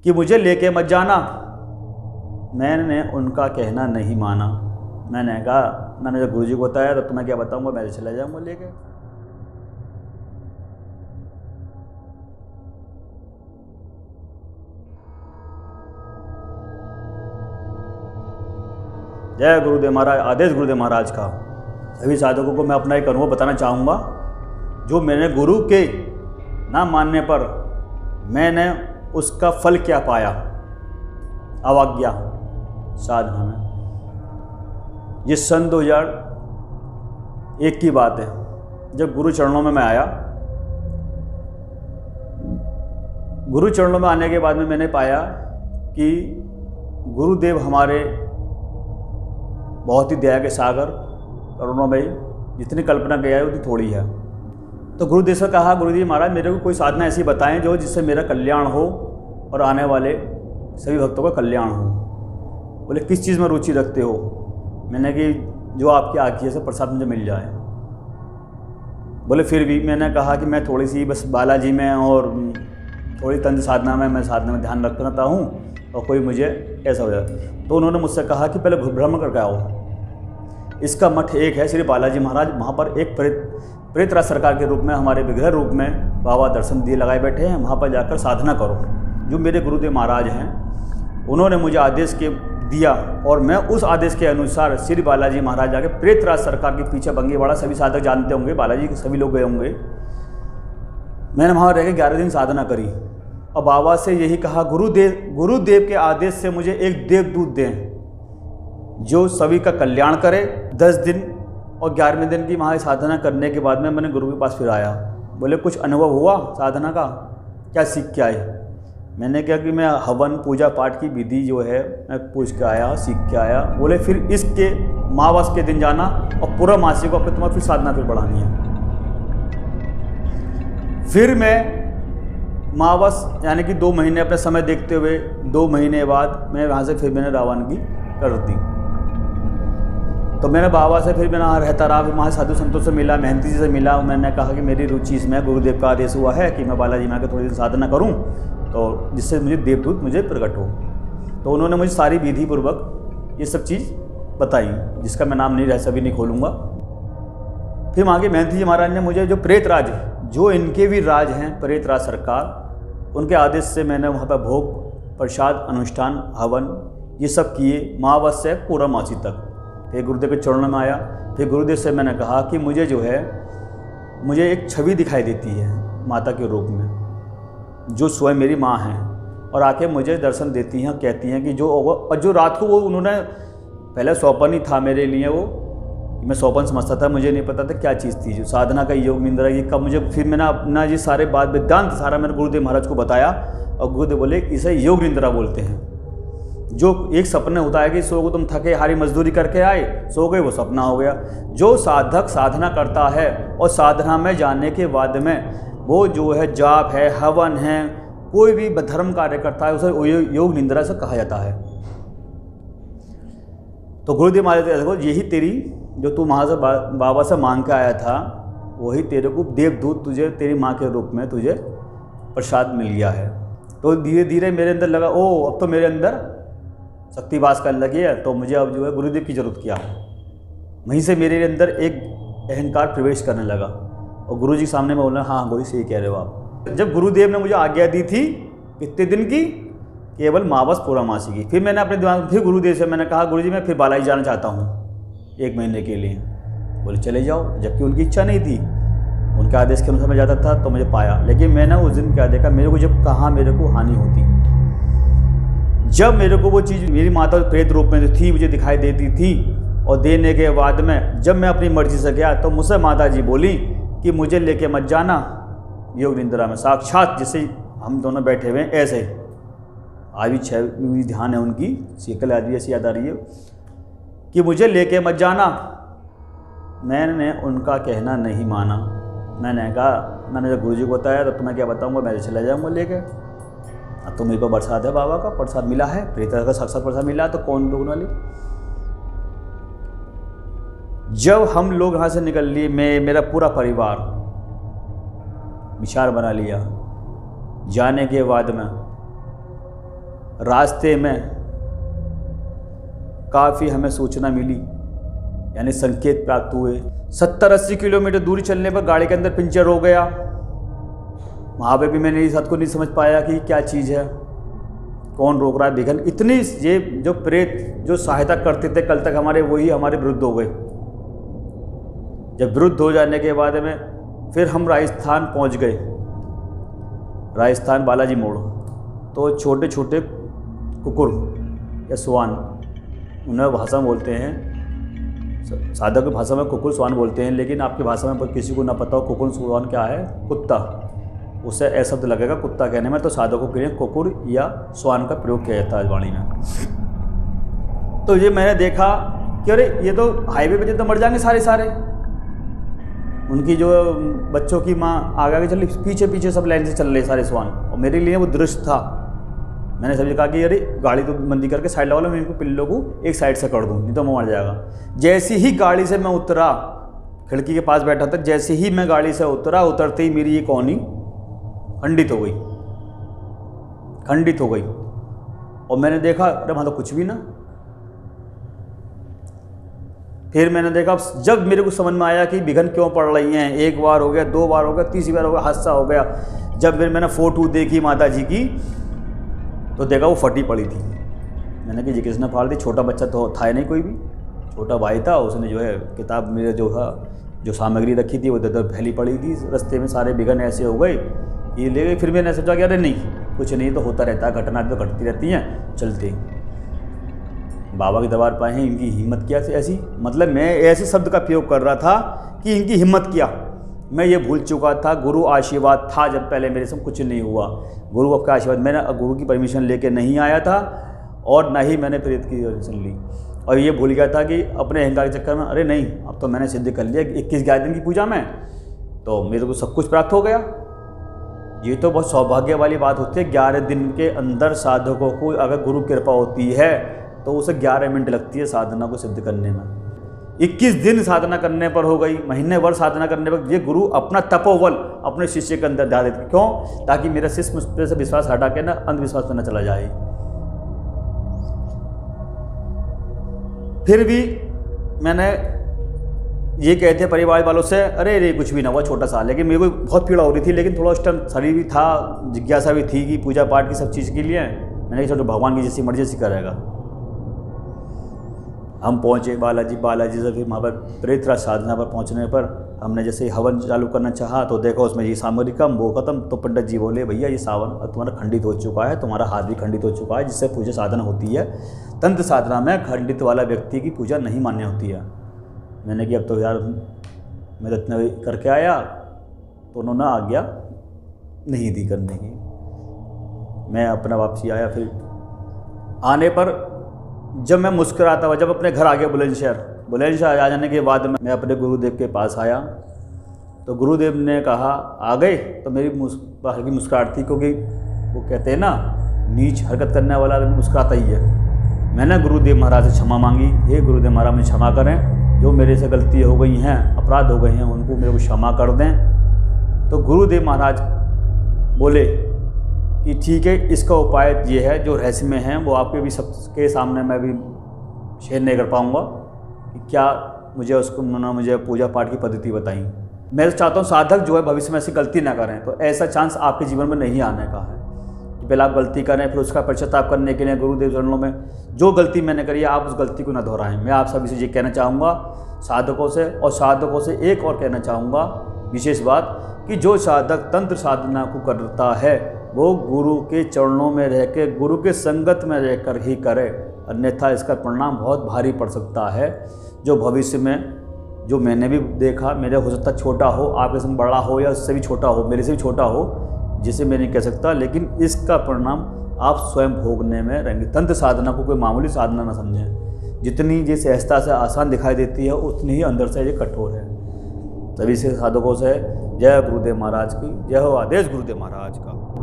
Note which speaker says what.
Speaker 1: कि मुझे लेके मत जाना। मैंने उनका कहना नहीं माना। मैंने कहा मैंने जब गुरुजी को बताया तो तुम्हें क्या बताऊंगा, मैं चला जाऊंगा लेके। जय गुरुदेव महाराज। आदेश गुरुदेव महाराज का सभी साधकों को मैं अपना एक अनुभव बताना चाहूँगा, जो मैंने गुरु के ना मानने पर मैंने उसका फल क्या पाया अवज्ञा साधना में। ये सन 2001 की बात है, जब गुरु चरणों में मैं आया। गुरु चरणों में आने के बाद में मैंने पाया कि गुरुदेव हमारे बहुत ही दया के सागर, करुणामयी, जितनी कल्पना किया है उतनी थोड़ी है। तो गुरुदेव से कहा, गुरुजी महाराज मेरे को कोई साधना ऐसी बताएं जो जिससे मेरा कल्याण हो और आने वाले सभी भक्तों का कल्याण हो। बोले किस चीज़ में रुचि रखते हो? मैंने कि जो आपकी आज्ञा से प्रसाद मुझे मिल जाए। बोले फिर भी? मैंने कहा कि मैं थोड़ी सी बस बालाजी में और थोड़ी तंत्र साधना में मैं साधना में ध्यान रखता हूँ और कोई मुझे ऐसा हो जाए। तो उन्होंने मुझसे कहा कि पहले भ्रमण करके आओ। इसका मठ एक है श्री बालाजी महाराज, वहाँ पर एक प्रेतराज सरकार के रूप में हमारे विग्रह रूप में बाबा दर्शन दिए लगाए बैठे हैं, वहाँ पर जाकर साधना करो। जो मेरे गुरुदेव महाराज हैं उन्होंने मुझे आदेश के दिया और मैं उस आदेश के अनुसार श्री बालाजी महाराज जाके प्रेतराज सरकार के पीछे बंगीवाड़ा, सभी साधक जानते होंगे, बालाजी के सभी लोग गए होंगे। मैंने वहाँ रह के 11 दिन साधना करी और बाबा से यही कहा, गुरुदेव के आदेश से मुझे एक देवदूत दें जो सभी का कल्याण करे। 10 दिन और 11वें दिन की वहाँ साधना करने के बाद में मैंने गुरु के पास फिर आया। बोले कुछ अनुभव हुआ साधना का, क्या सीख के आए? मैंने कहा कि मैं हवन पूजा पाठ की विधि जो है मैं पूछ के आया, सीख के आया। बोले फिर इसके मावस के दिन जाना और पूरा मासी को अपने तुम्हें फिर साधना फिर बढ़ानी है। फिर मैं मावस यानी कि 2 महीने अपने समय देखते हुए 2 महीने बाद मैं वहाँ से फिर मैंने रवानगी कर दी। तो मैंने बाबा से फिर मैं वहाँ रहता रहा, फिर वहाँ साधु संतों से मिला, मेहनती जी से मिला। मैंने कहा कि मेरी रुचि इसमें, गुरुदेव का आदेश हुआ है कि मैं बालाजी माँ के थोड़ी दिन साधना करूँ तो जिससे मुझे देवदूत मुझे प्रकट हो। तो उन्होंने मुझे सारी विधि पूर्वक ये सब चीज़ बताई, जिसका मैं नाम नहीं रह सभी नहीं खोलूँगा। फिर वहाँ के मेहनती जी महाराज ने मुझे जो प्रेतराज, जो इनके भी राज हैं प्रेतराज सरकार, उनके आदेश से मैंने वहाँ पर भोग प्रसाद अनुष्ठान हवन ये सब किए मावस से पूर्णमासी तक। फिर गुरुदेव के चरणों में आया। फिर गुरुदेव से मैंने कहा कि मुझे जो है मुझे एक छवि दिखाई देती है माता के रूप में, जो स्वयं मेरी माँ हैं और आके मुझे दर्शन देती हैं, कहती हैं कि जो रात को वो उन्होंने पहले सौपन ही था मेरे लिए, वो मैं सौपन समझता था, मुझे नहीं पता था क्या चीज़ थी जो साधना का योग निंद्रा ये कब मुझे। फिर मैंने अपना ये सारे बात वेदांत सारा मैंने गुरुदेव महाराज को बताया और गुरुदेव बोले इसे योग निंद्रा बोलते हैं। जो एक सपना होता है कि सो को तुम थके हारी मजदूरी करके आए, सो गए, वो सपना हो गया। जो साधक साधना करता है और साधना में जाने के बाद में वो जो है जाप है, हवन है, कोई भी धर्म कार्य करता है उसे योग निंद्रा से कहा जाता है। तो गुरुदेव महाराज देखो यही तेरी जो तू वहाँ से बाबा से मांग के आया था, वही तेरे को देवदूत तुझे तेरी माँ के रूप में तुझे प्रसाद मिल गया है। तो धीरे धीरे मेरे अंदर लगा ओ अब तो मेरे अंदर शक्तिवास करने लगी है, तो मुझे अब जो है गुरुदेव की जरूरत क्या है। वहीं से मेरे अंदर एक अहंकार प्रवेश करने लगा और गुरुजी के सामने मैं बोला हाँ गुरु सही कह रहे हो आप। जब गुरुदेव ने मुझे आज्ञा दी थी कितने दिन की, केवल मावस पूर्णमासी की। फिर मैंने अपने दिमाग फिर गुरुदेव से मैंने कहा गुरुजी मैं फिर बालाजी जाना चाहता हूँ 1 महीने के लिए। बोले चले जाओ, जबकि उनकी इच्छा नहीं थी, उनके आदेश के अनुसार मैं जाता था तो मुझे पाया। लेकिन मैंने उस दिन क्या देखा, मेरे को जब कहाँ मेरे को हानि होती, जब मेरे को वो चीज़ मेरी माता प्रेत रूप में जो थी मुझे दिखाई देती थी और देने के बाद में जब मैं अपनी मर्जी से गया तो मुझसे माता जी बोली कि मुझे लेके मत जाना योग निंद्रा में। साक्षात जिसे हम दोनों बैठे हुए हैं ऐसे आज भी 6 ध्यान है उनकी, शिकल आदि ऐसी याद आ रही है कि मुझे लेके मत जाना। मैंने उनका कहना नहीं माना। मैंने कहा मैंने जब गुरुजी को बताया तो तुम्हें क्या बताऊँगा, मैं चला जाऊँगा लेके। अब तो मेरे को प्रसाद है, बाबा का प्रसाद मिला है, प्रेतराज का साक्षात प्रसाद मिला है, तो कौन लोग वाली। जब हम लोग यहाँ से निकल लिए, मेरा पूरा परिवार विचार बना लिया जाने के बाद में रास्ते में काफ़ी हमें सूचना मिली, यानी संकेत प्राप्त हुए। 70-80 किलोमीटर दूरी चलने पर गाड़ी के अंदर पंचर हो गया। वहाँ पे भी मैंने इस बात को नहीं समझ पाया कि क्या चीज़ है, कौन रोक रहा है। विघन इतनी, ये जो प्रेत जो सहायता करते थे कल तक हमारे, वही हमारे विरुद्ध हो गए। जब विरुद्ध हो जाने के बाद में फिर हम राजस्थान पहुँच गए, राजस्थान बालाजी मोड़। तो छोटे छोटे कुकुर या स्वान, उन्हें भाषा में बोलते हैं, साधक की भाषा में कुकुर स्वान बोलते हैं, लेकिन आपकी भाषा में किसी को ना पता हो कुकुर स्वान क्या है, कुत्ता, उससे ऐसा शब्द लगेगा कुत्ता कहने में, तो साधकों के लिए कुकुर या स्वान का प्रयोग किया जाता है वाणी में। तो ये मैंने देखा कि अरे ये तो हाईवे पे तो मर जाएंगे सारे। उनकी जो बच्चों की माँ आगे चल रही, पीछे पीछे सब लाइन से चल रहे सारे स्वान, और मेरे लिए वो दृश्य था। मैंने सबसे कहा कि अरे गाड़ी तो मंदी करके साइड लगा लो, मैं इनको पिल्लों को एक साइड से कर दूँ, नहीं तो मैं मर जाएगा। जैसे ही गाड़ी से मैं उतरा, खिड़की के पास बैठा था, जैसे ही मैं गाड़ी से उतरा, उतरते ही मेरी ये कोहनी खंडित हो गई। और मैंने देखा अरे वहाँ तो कुछ भी ना। फिर मैंने देखा, जब मेरे को समझ में आया कि विघन क्यों पड़ रही हैं, एक बार हो गया, 2 बार हो गया, तीसरी बार हो गया, हादसा हो गया। जब फिर मैंने फोटो देखी माता जी की, तो देखा वो फटी पड़ी थी। मैंने कहा ये किसने फाड़ दी, छोटा बच्चा तो था नहीं कोई भी, छोटा भाई था, उसने जो है किताब मेरे जो सामग्री रखी थी वो इधर फैली पड़ी थी रास्ते में, सारे विघन ऐसे हो गए ये ले गए। फिर मैंने सोचा कि अरे नहीं, कुछ नहीं, तो होता रहता है, घटना तो घटती रहती हैं, चलते। बाबा के दरबार पाए हैं, इनकी हिम्मत क्या थी ऐसी, मतलब मैं ऐसे शब्द का प्रयोग कर रहा था कि इनकी हिम्मत क्या। मैं ये भूल चुका था, गुरु आशीर्वाद था जब पहले मेरे से कुछ नहीं हुआ। गुरु का आशीर्वाद, मैंने गुरु की परमिशन लेके नहीं आया था, और ना ही मैंने प्रेत की परमिशन ली। और ये भूल गया था कि अपने अहंकार के चक्कर में, अरे नहीं अब तो मैंने सिद्ध कर लिया 21-11 दिन की पूजा में, तो मेरे को सब कुछ प्राप्त हो गया। ये तो बहुत सौभाग्य वाली बात होती है। 11 दिन के अंदर साधकों को अगर गुरु कृपा होती है तो उसे 11 मिनट लगती है साधना को सिद्ध करने में। 21 दिन साधना करने पर हो गई, महीने भर साधना करने पर। ये गुरु अपना तपोबल अपने शिष्य के अंदर डाल देते। क्यों? ताकि मेरा शिष्य मुझ पर से विश्वास हटा के ना अंधविश्वास में न चला जाए। फिर भी मैंने ये कहते परिवार वालों से, अरे रे कुछ भी ना हुआ, छोटा सा, लेकिन मेरे को बहुत पीड़ा हो रही थी। लेकिन थोड़ा उस टाइम शरीर भी था, जिज्ञासा भी थी कि पूजा पाठ की सब चीज़ के लिए मैंने कहा भगवान की जैसी मर्जी से करेगा। हम पहुँचे बालाजी से। फिर वहाँ पर प्रेतराज साधना पर पहुँचने पर हमने जैसे हवन चालू करना चाहा तो देखो उसमें ये सामग्री कम, वो खत्म। तो पंडित जी बोले, भैया ये सावन तुम्हारा खंडित हो चुका है, तुम्हारा हाथ भी खंडित हो चुका है, जिससे पूजा साधना होती है। तंत्र साधना में खंडित वाला व्यक्ति की पूजा नहीं मान्य होती है। मैंने कि अब तो यार मैं इतना करके आया, तो उन्होंने आज्ञा नहीं दी करने की। मैं अपना वापसी आया। फिर आने पर जब मैं मुस्कुराता हुआ जब अपने घर आ गया बुलंदशहर आ जाने के बाद मैं अपने गुरुदेव के पास आया, तो गुरुदेव ने कहा आ गए, तो मेरी बाहर की मुस्कुराहट थी, क्योंकि वो कहते हैं ना नीच हरकत करने वाला आदमी मुस्कुराता ही है। मैंने गुरुदेव महाराज से क्षमा मांगी, हे गुरुदेव महाराज मुझे क्षमा करें, जो मेरे से गलती हो गई हैं, अपराध हो गए हैं, उनको मेरे को क्षमा कर दें। तो गुरुदेव महाराज बोले कि ठीक है, इसका उपाय ये है, जो रहस्य में है वो आपके भी सबके सामने मैं भी शेयर नहीं कर पाऊँगा कि क्या मुझे उसको उन्होंने मुझे पूजा पाठ की पद्धति बताई। मैं चाहता हूँ साधक जो है भविष्य में ऐसी गलती ना करें। तो ऐसा चांस आपके जीवन में नहीं आने का है कि पहले आप गलती करें, फिर उसका पश्चाताप करने के लिए गुरुदेव चरणों में जो गलती मैंने करी है आप उस गलती को ना दोहराएं। मैं आप सभी से ये कहना चाहूँगा साधकों से, और साधकों से एक और कहना चाहूँगा विशेष बात, कि जो साधक तंत्र साधना को करता है वो गुरु के चरणों में रह के, गुरु के संगत में रहकर ही करे, अन्यथा इसका परिणाम बहुत भारी पड़ सकता है। जो भविष्य में, जो मैंने भी देखा, मेरे हो सकता छोटा हो, आपके संग बड़ा हो या उससे भी छोटा हो, मेरे से भी छोटा हो, जिसे मैं नहीं कह सकता, लेकिन इसका परिणाम आप स्वयं भोगने में रहेंगे। तंत्र साधना को कोई मामूली साधना ना समझें। जितनी ये सहजता से आसान दिखाई देती है उतनी ही अंदर से ये कठोर है। सभी से साधकों से जय गुरुदेव महाराज की जय हो। आदेश गुरुदेव महाराज का।